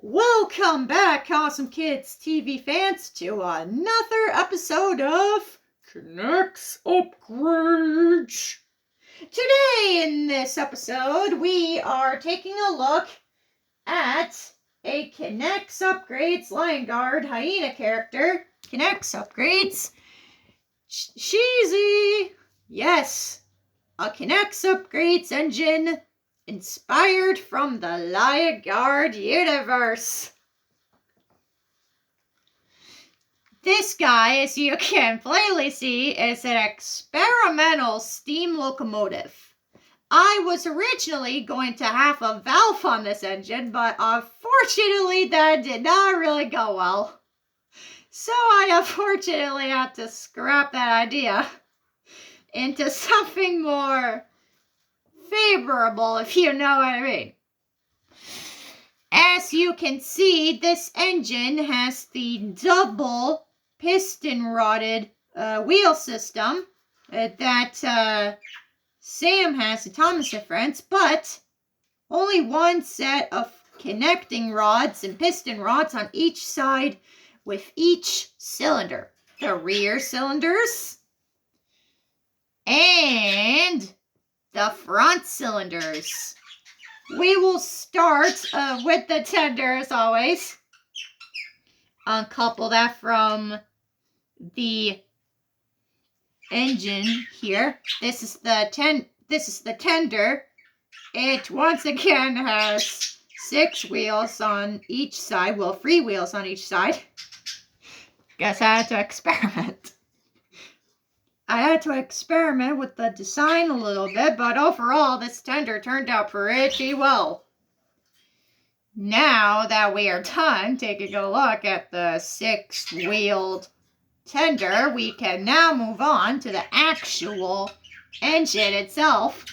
Welcome back, awesome kids TV fans, to another episode of Knex Upgrades. Today in this episode, we are taking a look at a knex Upgrades Lion Guard Hyena character. Knex Upgrades Cheezy. Yes, a knex Upgrades engine inspired from the Lion Guard universe. This guy, as you can plainly see, is an experimental steam locomotive. I was originally going to have a valve on this engine, but unfortunately that did not really go well. So I unfortunately had to scrap that idea into something more favorable, if you know what I mean. As you can see, this engine has the double piston-rodded wheel system that Sam has, and Thomas and friends, but only one set of connecting rods and piston rods on each side with each cylinder. The rear cylinders and the front cylinders. We will start with the tender, as always. Uncouple that from the engine here. This is the tender. It once again has 6 wheels on each side. Well, 3 wheels on each side. Guess I had to experiment. I had to experiment with the design a little bit, but overall, this tender turned out pretty well. Now that we are done taking a look at the 6-wheeled tender, we can now move on to the actual engine itself.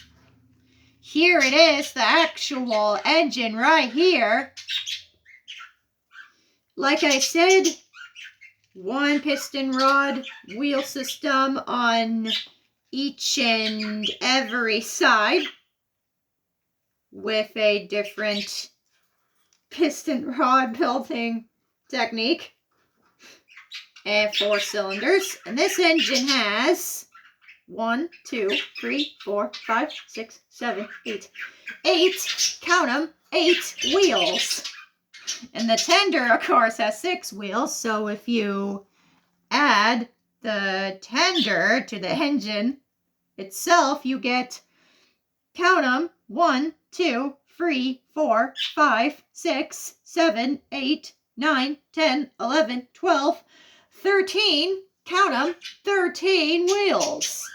Here it is, the actual engine right here. Like I said, 1 piston rod wheel system on each and every side with a different piston rod building technique, and 4 cylinders. And this engine has 1, 2, 3, 4, 5, 6, 7, 8. 8, count them, 8 wheels. And the tender, of course, has 6 wheels, so if you add the tender to the engine itself, you get, count them, 1, 2, 3, 4, 5, 6, 7, 8, 9, 10, 11, 12, 13, count them, 13 wheels.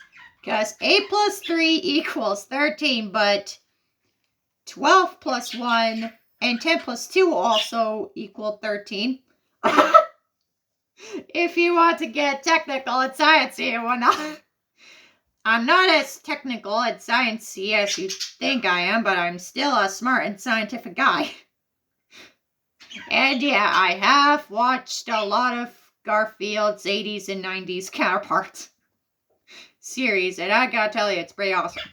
Because 8 plus 3 equals 13, but 12 plus 1 and 10 plus 2 also equal 13. If you want to get technical and sciencey and whatnot. I'm not as technical and sciencey as you think I am, but I'm still a smart and scientific guy. And yeah, I have watched a lot of Garfield's 80s and 90s counterparts series, and I gotta tell you, it's pretty awesome.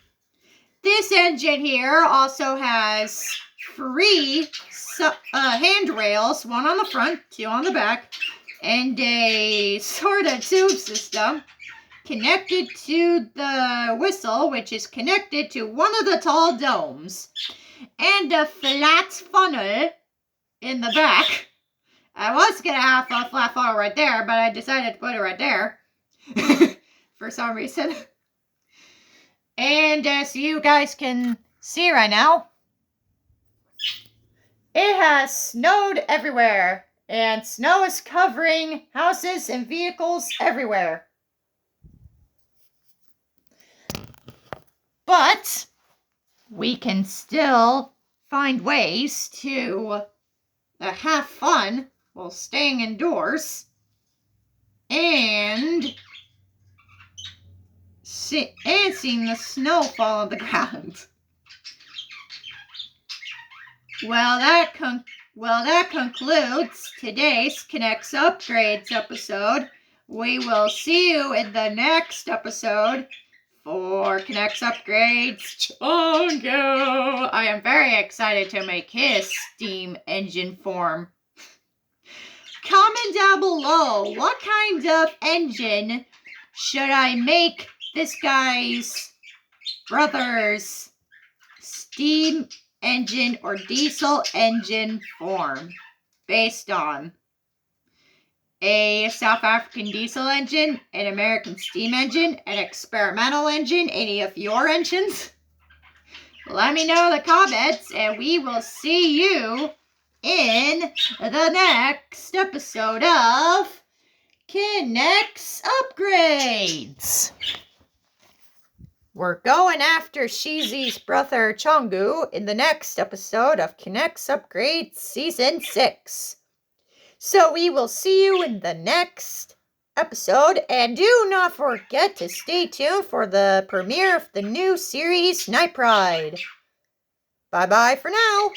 This engine here also has 3 handrails, 1 on the front, 2 on the back, and a sort of tube system connected to the whistle, which is connected to one of the tall domes, and a flat funnel in the back. I was going to have a flat funnel right there, but I decided to put it right there for some reason. And as you guys can see right now, it has snowed everywhere, and snow is covering houses and vehicles everywhere. But we can still find ways to have fun while staying indoors and seeing the snow fall on the ground. Well, that concludes today's Knex Upgrades episode. We will see you in the next episode for knex upgrades, Chongo. I am very excited to make his steam engine form. Comment down below, what kind of engine should I make this guy's brother's steam engine or diesel engine form based on? A South African diesel engine, an American steam engine, an experimental engine, any of your engines? Let me know in the comments, and we will see you in the next episode of knex Upgrades. We're going after Cheezy's brother Chongu in the next episode of knex Upgrades Season 6. So we will see you in the next episode, and do not forget to stay tuned for the premiere of the new series, Night Pride. Bye-bye for now.